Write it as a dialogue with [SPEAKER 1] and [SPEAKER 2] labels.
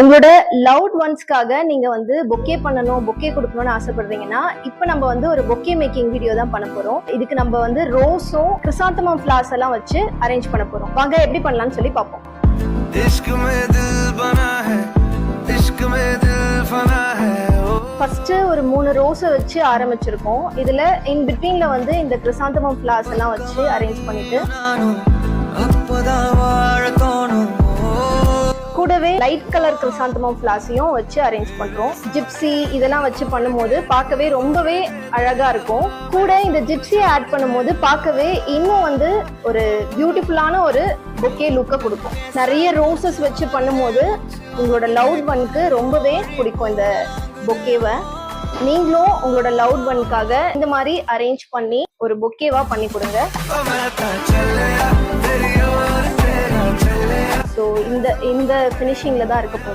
[SPEAKER 1] உங்களோட லவ்ட் ஒன்ஸ்க்காக நீங்க வந்து பொக்கே பண்ணணும், பொக்கே கொடுக்கணும்னு ஆசைப்படுறீங்கன்னா இப்ப நம்ம வந்து ஒரு பொக்கே மேக்கிங் வீடியோ தான் பண்ண போறோம். இதுக்கு நம்ம வந்து ரோஸும் கிறிசாந்தமம் ஃபிளார்ஸ் எல்லாம் வச்சு அரேஞ்ச் பண்ண போறோம். வாங்க எப்படி பண்ணலாம்னு சொல்லி பார்ப்போம். ஃபர்ஸ்ட் ஒரு 3 ரோஸை வச்சு ஆரம்பிச்சிருக்கோம். இதுல இன் பிட்வீன்ல வந்து இந்த கிறிசாந்தமம் ஃபிளார்ஸ் எல்லாம் வச்சு அரேஞ்ச் பண்ணிட்டு கூடவே லைட் கலர் கிறிசாந்தமம் ஃபிளார்ஸையும் வச்சு அரேஞ்ச் பண்றோம். ஜிப்சி இதெல்லாம் வச்சு பண்ணும்போது பார்க்கவே ரொம்பவே அழகா இருக்கும். கூட இந்த ஜிப்சியை ஆட் பண்ணும்போது பார்க்கவே இன்னும் வந்து ஒரு பியூட்டிஃபுல்லான ஒரு பொக்கே லுக்கை கொடுக்கும். நிறைய ரோசஸ் வச்சு பண்ணும்போது உங்களோட லவ்ட் ஒன்க்கு ரொம்பவே பிடிக்கும் இந்த பொக்கேவை. நீங்களும் உங்களோட லவ்ட் ஒன்க்காக இந்த மாதிரி அரேஞ்ச் பண்ணி ஒரு பொக்கேவா பண்ணி கொடுங்க. ஸோ இந்த ஃபினிஷிங்ல தான் இருக்க போகுது.